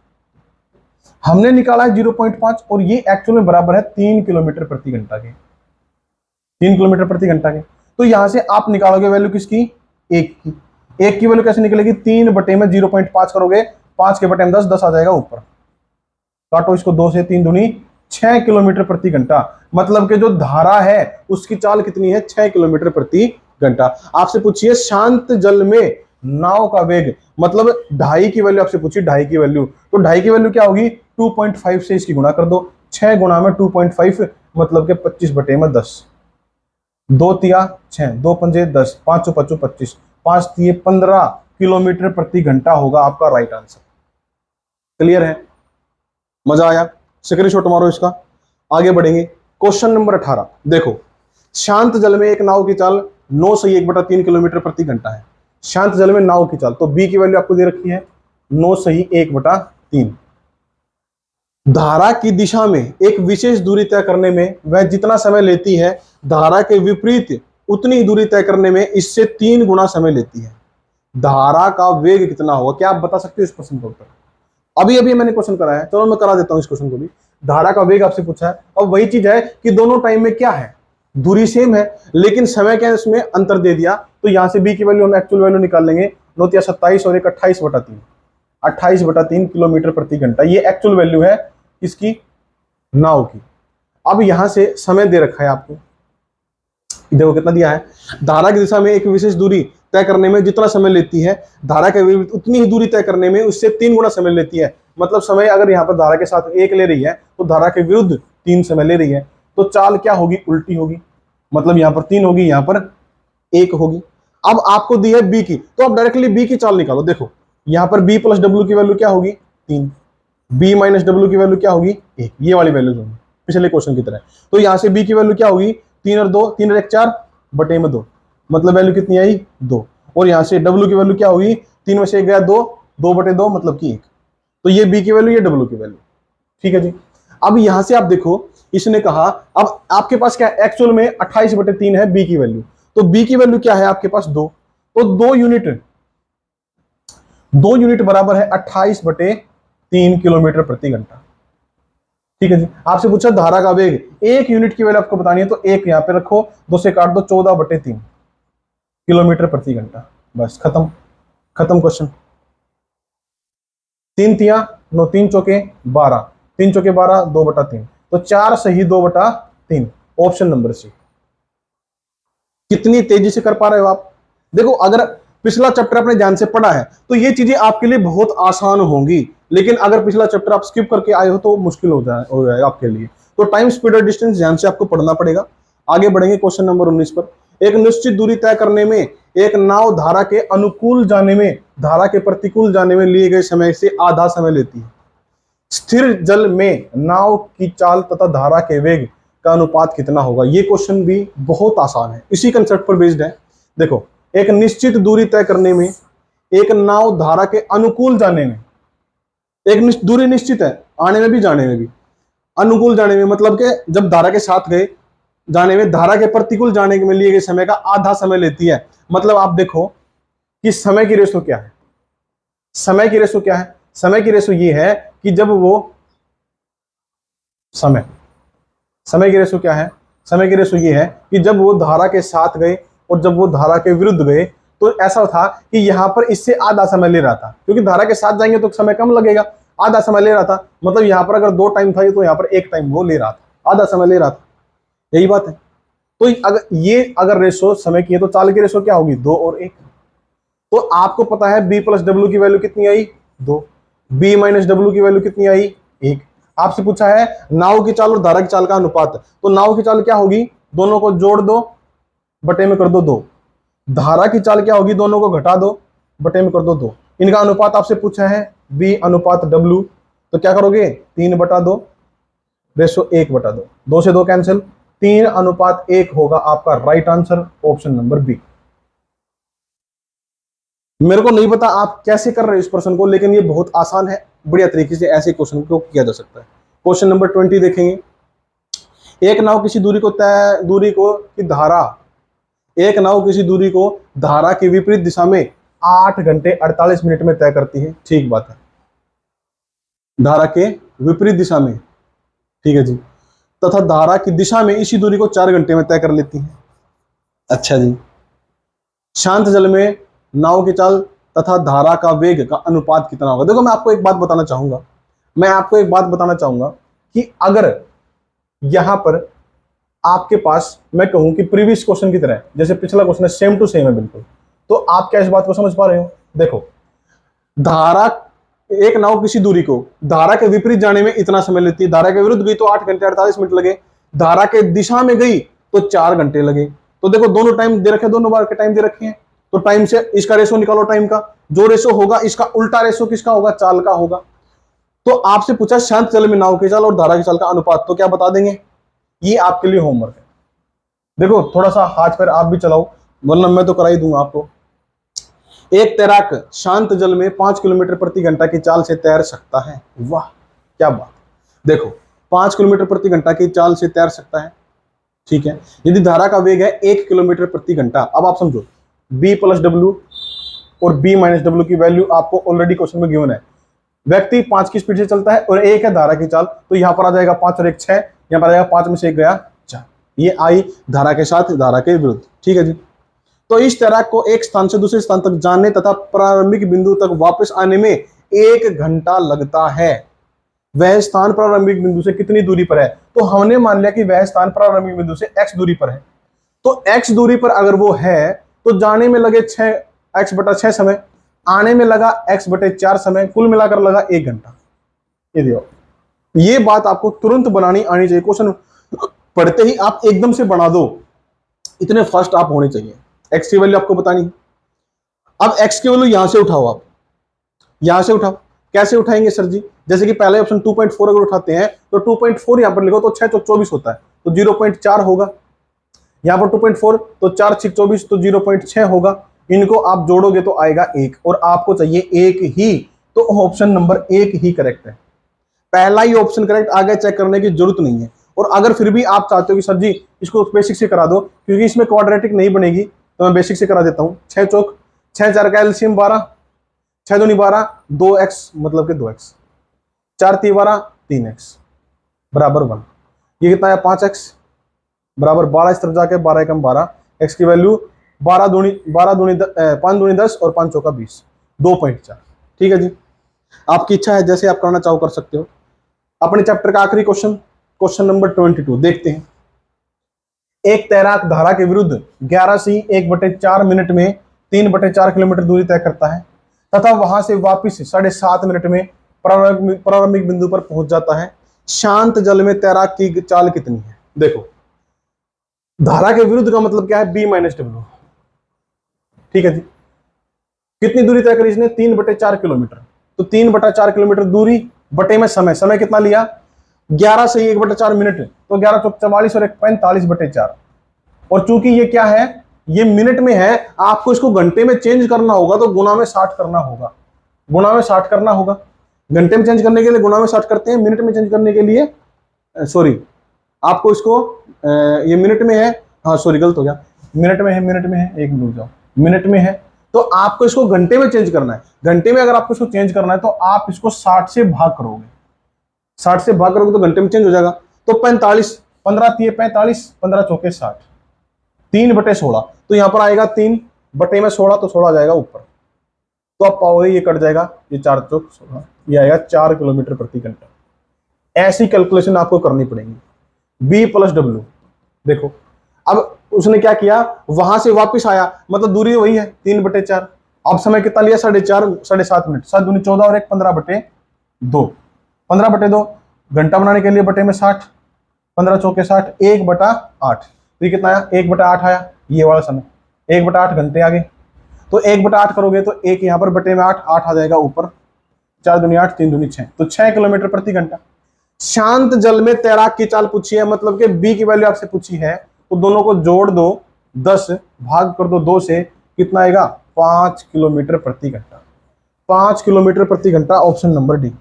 हमने निकाला है, 0.5, और ये एक्चुअल में बराबर है 3 किलोमीटर प्रति घंटा के, 3 किलोमीटर प्रति घंटा के। तो यहां से आप निकालोगे वैल्यू किसकी, 1 की। 1 की वैल्यू कैसे निकलेगी, 3 बटे में 0.5 करोगे, 5 के बटे में 10, 10 आ जाएगा ऊपर, काटो इसको 2 से, 3 दूनी 6 किलोमीटर प्रति घंटा। मतलब कि जो धारा है उसकी चाल कितनी है, 6 किलोमीटर प्रति घंटा। आपसे पूछिए शांत जल में नाव का वेग, मतलब 2.5 की वैल्यू आपसे पूछी, 2.5 की वैल्यू, तो 2.5 की वैल्यू क्या होगी, 2.5 से इसकी गुणा कर दो, 6 गुणा में 2.5 मतलब के 25/10, 2 तिया 6, 2 पंजे 10, 5 चौ 25, 5 तिये 15 किलोमीटर प्रति घंटा होगा आपका राइट आंसर। क्लियर है, मजा आया, स्क्रीनशॉट मारो इसका। आगे बढ़ेंगे, क्वेश्चन नंबर 18 देखो, शांत जल में एक नाव की चाल 9 से 1/3 किलोमीटर प्रति घंटा है। शांत जल में नाव की चाल, तो बी की वैल्यू आपको दे रखी है 9 से 1/3। धारा की दिशा में एक विशेष दूरी तय करने में वह जितना समय लेती है, धारा के विपरीत उतनी दूरी तय करने में इससे 3 गुना समय लेती है। धारा का वेग कितना होगा, क्या आप बता सकते हो इस प्रश्न का उत्तर? अभी अभी मैंने क्वेश्चन कराया है, चलो मैं करा देता हूं इस क्वेश्चन को भी। धारा का वेग आपसे पूछा है, अब वही चीज है कि दोनों टाइम में क्या है, दूरी सेम है, लेकिन समय क्या है इसमें अंतर दे दिया, तो यहां से बी की वैल्यू हम एक्चुअल वैल्यू निकाल लेंगे, 9 या 27 और 1 28/3, 28/3 किलोमीटर प्रति घंटा, ये एक्चुअल वैल्यू है इसकी नाव की। अब यहां से समय दे रखा है आपको, देखो कितना दिया है, धारा की दिशा में एक विशेष दूरी तय करने में जितना समय लेती है, धारा के विरुद्ध उतनी ही दूरी तय करने में उससे 3 गुना समय लेती है। मतलब समय अगर यहाँ पर धारा के साथ 1 ले रही है तो धारा के विरुद्ध 3 समय ले रही है, तो चाल क्या होगी, उल्टी होगी, मतलब यहाँ पर 3 होगी, यहाँ पर 1 होगी। अब आपको दी है बी की, तो आप डायरेक्टली बी की चाल निकालो। देखो यहाँ पर बी प्लस डब्ल्यू की वैल्यू क्या होगी, 3, बी माइनस डब्ल्यू की वैल्यू क्या होगी, 1, ये वाली वैल्यू होगी पिछले क्वेश्चन की तरह। तो यहाँ से बी की वैल्यू क्या होगी, 3 और 2, 3 और 1 4 बटे में 2, मतलब वैल्यू कितनी आई, 2। और यहाँ से डब्ल्यू की वैल्यू क्या होगी, 3 में से 1 गया 2, 2/2 मतलब कि 1। तो ये बी की वैल्यू, ये डब्ल्यू की वैल्यू, ठीक है जी। अब यहां से आप देखो, इसने कहा अब आपके पास क्या एक्चुअल में 28/3 है बी की वैल्यू, तो बी की वैल्यू क्या है आपके पास 2, तो 2 यूनिट बराबर है 28/3 किलोमीटर प्रति घंटा, ठीक है जी। आपसे पूछा धारा का वेग, 1 यूनिट की वैल्यू आपको बतानी है, तो 1 यहां पे रखो, 2 से काट दो, 14/3 किलोमीटर प्रति घंटा, बस खत्म, खत्म क्वेश्चन। 3 तिया 9, 3 चौके 12, 3 चौके 12, 2/3, तो 4 सही 2/3, ऑप्शन नंबर सी। कितनी तेजी से कर पा रहे हो आप, देखो अगर पिछला चैप्टर आपने ध्यान से पढ़ा है तो ये चीजें आपके लिए बहुत आसान होंगी, लेकिन अगर पिछला चैप्टर आप स्किप करके आए हो तो मुश्किल हो जाएगा आपके लिए। तो टाइम स्पीड और डिस्टेंस ध्यान से आपको पढ़ना पड़ेगा। आगे बढ़ेंगे क्वेश्चन नंबर 19 पर। एक निश्चित दूरी तय करने में एक नाव धारा के अनुकूल जाने में धारा के प्रतिकूल जाने में लिए गए समय से आधा समय लेती है। स्थिर जल में नाव की चाल तथा धारा के वेग का अनुपात कितना होगा, ये क्वेश्चन भी बहुत आसान है, इसी कंसेप्ट पर बेस्ड है। देखो एक निश्चित दूरी तय करने में एक नाव धारा के अनुकूल जाने में, एक दूरी निश्चित है, आने में भी जाने में भी, अनुकूल जाने में मतलब कि जब धारा के साथ गए जाने में धारा के प्रतिकूल जाने में लिए गए समय का आधा समय लेती है। मतलब आप देखो कि समय की रेशो क्या है, समय की रेशो क्या है, समय की रेशो ये है कि जब वो समय की रेशो क्या है, समय की रेशो ये है कि जब वो धारा के साथ गए और जब वो धारा के विरुद्ध गए, तो ऐसा था कि यहां पर इससे आधा समय ले रहा था, क्योंकि धारा के साथ जाएंगे तो समय कम लगेगा, आधा समय ले रहा था, मतलब यहां पर अगर 2 टाइम था तो यहां पर 1 टाइम वो ले रहा था, आधा समय ले रहा था, यही बात है। तो अगर रेशो समय की है तो चाल की रेशो क्या होगी, 2 और 1। तो आपको पता है बी प्लस डब्ल्यू की वैल्यू कितनी आई, 2, बी माइनस डब्ल्यू की वैल्यू कितनी आई, 1। आपसे पूछा है नाव की चाल और धारा की चाल का अनुपात, तो नाव की चाल क्या होगी, दोनों को जोड़ दो, बटे में कर दो 2। धारा की चाल क्या होगी, दोनों को घटा दो, बटे में कर दो 2। इनका अनुपात आपसे पूछा है बी अनुपात डब्ल्यू, तो क्या करोगे 3/2, रेशो 1/2, 2 से 2 कैंसिल, 3:1 होगा आपका right answer, option number B. मेरे को नहीं पता आप कैसे कर रहे हो इस प्रश्न को, लेकिन ये बहुत आसान है, बढ़िया तरीके से ऐसे क्वेश्चन को किया जा सकता है। क्वेश्चन नंबर 20 देखेंगे। एक नाव किसी दूरी को धारा की विपरीत दिशा में 8 घंटे 48 मिनट में तय करती है, ठीक बात है, धारा के विपरीत दिशा में, ठीक है जी, तथा धारा की दिशा में इसी दूरी को 4 घंटे में तय कर लेती है। अच्छा जी। शांत जल में नाव की चाल तथा धारा का वेग का अनुपात कितना होगा। देखो मैं आपको एक बात बताना चाहूंगा कि अगर यहां पर आपके पास मैं कहूं कि प्रीवियस क्वेश्चन की तरह, जैसे पिछला क्वेश्चन है सेम टू सेम है बिल्कुल, तो आप क्या इस बात को समझ पा रहे हो? देखो, धारा, एक नाव किसी दूरी को धारा के विपरीत जाने में इतना समय लेती है, धारा के विरुद्ध गई तो 8 घंटे 48 मिनट लगे, धारा के दिशा में गई तो 4 घंटे लगे। तो देखो दोनों टाइम दे रखे, दोनों बार के टाइम दे रखे हैं, तो टाइम से इसका रेशो निकालो टाइम का, जो रेशो होगा इसका उल्टा रेशो किसका होगा? चाल का होगा। तो आपसे पूछा शांत जल में नाव की चाल और धारा की चाल का अनुपात, तो क्या बता देंगे? ये आपके लिए होमवर्क है। देखो थोड़ा सा हाथ पैर आप भी चलाओ, वरना मैं तो करा ही दूंगा आपको। एक तैराक शांत जल में 5 किलोमीटर प्रति घंटा की चाल से तैर सकता है। वाह क्या बात। देखो 5 किलोमीटर प्रति घंटा की चाल से तैर सकता है, ठीक है। यदि धारा का वेग है 1 किलोमीटर प्रति घंटा, अब आप समझो b प्लस डब्ल्यू और b माइनस डब्ल्यू की वैल्यू आपको ऑलरेडी क्वेश्चन में गिवन है। व्यक्ति 5 की स्पीड से चलता है और 1 है धारा की चाल, तो यहां पर आ जाएगा 5 और 1 6, यहां पर आ जाएगा 5 में से 1 गया 4, ये आई धारा के साथ धारा के विरुद्ध, ठीक है जी। तो इस तैराक को एक स्थान से दूसरे स्थान तक जाने तथा प्रारंभिक बिंदु तक वापस आने में 1 घंटा लगता है। वह स्थान प्रारंभिक बिंदु से कितनी दूरी पर है? तो हमने मान लिया कि वह स्थान प्रारंभिक बिंदु से x दूरी पर है, तो x दूरी पर अगर वो है तो जाने में लगे 6x/6 समय, आने में लगा x/4 समय, कुल मिलाकर लगा 1 घंटा। ये देखो, ये बात आपको तुरंत बनानी आनी चाहिए, क्वेश्चन पढ़ते ही आप एकदम से बना दो, इतने फास्ट आप होने चाहिए। x की वैल्यू आपको बतानी, अब x की वैल्यू यहां से उठाओ, आप यहां से उठाओ। कैसे उठाएंगे सर जी? जैसे कि पहले ऑप्शन 2.4 अगर उठाते हैं तो 2.4 यहां पर लिखो तो 6 चौक 24 होता है, तो 0.4 होगा। यहां पर 2.4 तो 4 6 24 तो 0.6 होगा। इनको आप जोड़ोगे तो आएगा 1, और आपको चाहिए 1 ही, तो ऑप्शन नंबर 1 ही करेक्ट है। पहला ही ऑप्शन करेक्ट, आगे चेक करने की जरूरत नहीं है। और अगर फिर भी आप चाहते हो कि सर जी इसको बेसिक से करा दो, क्योंकि इसमें क्वाड्रेटिक नहीं बनेगी, तो मैं बेसिक से करा देता हूं। 6 चौक 6, 4 का एलसीएम 12, 6 दूनी 12, 2x मतलब कि 2x, 4 3 12, 3x बराबर 1। ये कितना है? 5x बराबर 12, इस तरफ जाके 12 एकम 12, x की वैल्यू 5 दूनी 10 और 5 चौका 20, 2.4, ठीक है जी। आपकी इच्छा है, जैसे आप करना चाहो कर सकते हो। अपने चैप्टर का आखिरी क्वेश्चन, क्वेश्चन नंबर 22 देखते हैं। एक तैराक धारा के विरुद्ध 11 से 1/4 मिनट में 3/4 किलोमीटर दूरी तय करता है तथा वहां से वापस 7.5 मिनट में प्रारंभिक बिंदु पर पहुंच जाता है। शांत जल में तैराक की चाल कितनी है? देखो धारा के विरुद्ध का मतलब क्या है? b माइनस डब्ल्यू, ठीक है जी। कितनी दूरी तय करी इसने? 3/4 किलोमीटर, तो 3/4 किलोमीटर दूरी बटे में समय, समय कितना लिया? 11 से 1/4 मिनट, तो 11 चौक 44 और 1 45/4। और चूंकि ये क्या है? ये मिनट में है, आपको इसको घंटे में चेंज करना होगा, तो गुना में 60 करना होगा, गुना में 60 करना होगा। घंटे में चेंज करने के लिए गुना में 60 करते हैं, मिनट में चेंज करने के लिए सॉरी आपको इसको ये मिनट में है, हाँ सॉरी गलत हो गया, मिनट में है, मिनट में है, एक मिनट जाओ, मिनट में है, तो आपको इसको घंटे में चेंज करना है। घंटे में अगर आपको इसको चेंज करना है तो आप इसको 60 से भाग करोगे, 60 से भाग करोगे तो घंटे में चेंज हो जाएगा। तो 45, 15 3 45, 15 चौके 60, 3/16, तो यहां पर आएगा 3 बटे में 16, तो 16 आ जाएगा ऊपर, तो आप पाओगे ये कट जाएगा, ये 4 चौक 16, ये आएगा 4 किलोमीटर प्रति घंटा। ऐसी कैलकुलेशन आपको करनी पड़ेगी। b प्लस डब्ल्यू, देखो अब उसने क्या किया, वहां से वापस आया, मतलब दूरी वही है 3/4, अब समय कितना लिया? 7.5 मिनट, 7 दूनी 14 और 1 15/2, 15/2 घंटा बनाने के लिए बटे में 60, 15 चौके 60, 1/8, तो ये कितना आया? 1/8 आया, ये वाला समय 1/8 घंटे आ गए, तो 1/8 करोगे तो 1 यहाँ पर बटे में 8, 8 आ जाएगा ऊपर, 4 दूनी 8, 3 दूनी 6, तो 6 किलोमीटर प्रति घंटा। शांत जल में तैराक की चाल पूछी है, मतलब कि b की वैल्यू आपसे पूछी है, तो दोनों को जोड़ दो, 10 भाग कर दो 2 से, कितना आएगा? 5 किलोमीटर प्रति घंटा, 5 किलोमीटर प्रति घंटा, ऑप्शन नंबर डी।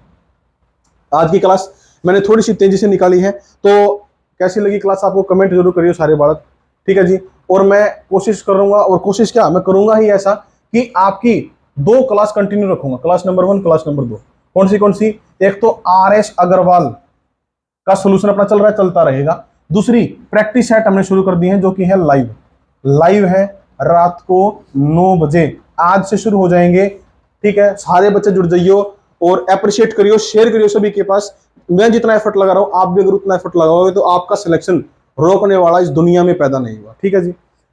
आज की क्लास मैंने थोड़ी सी तेजी से निकाली है, तो कैसी लगी क्लास आपको कमेंट जरूर करिए सारे बालक, ठीक है जी। और मैं कोशिश करूंगा, और कोशिश क्या मैं करूंगा ही ऐसा कि आपकी 2 क्लास कंटिन्यू रखूंगा, क्लास नंबर 1, क्लास नंबर 2। कौन सी? एक तो RS अग्रवाल का सोल्यूशन अपना चल रहा है, चलता रहेगा। दूसरी प्रैक्टिस सेट हमने शुरू कर दी है, जो कि है लाइव है, रात को 9 बजे आज से शुरू हो जाएंगे, ठीक है। सारे बच्चे जुड़ जाइयो और अप्रिशिएट करियो, शेयर करियो सभी के पास। मैं जितना एफर्ट लगा रहा हूं, आप भी अगर उतना एफर्ट लगाओगे तो आपका सिलेक्शन रोकने वाला इस दुनिया में पैदा नहीं हुआ। ठीक है जी,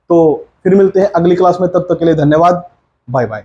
तो फिर मिलते हैं अगली क्लास में, तब तक के लिए धन्यवाद, बाय बाय।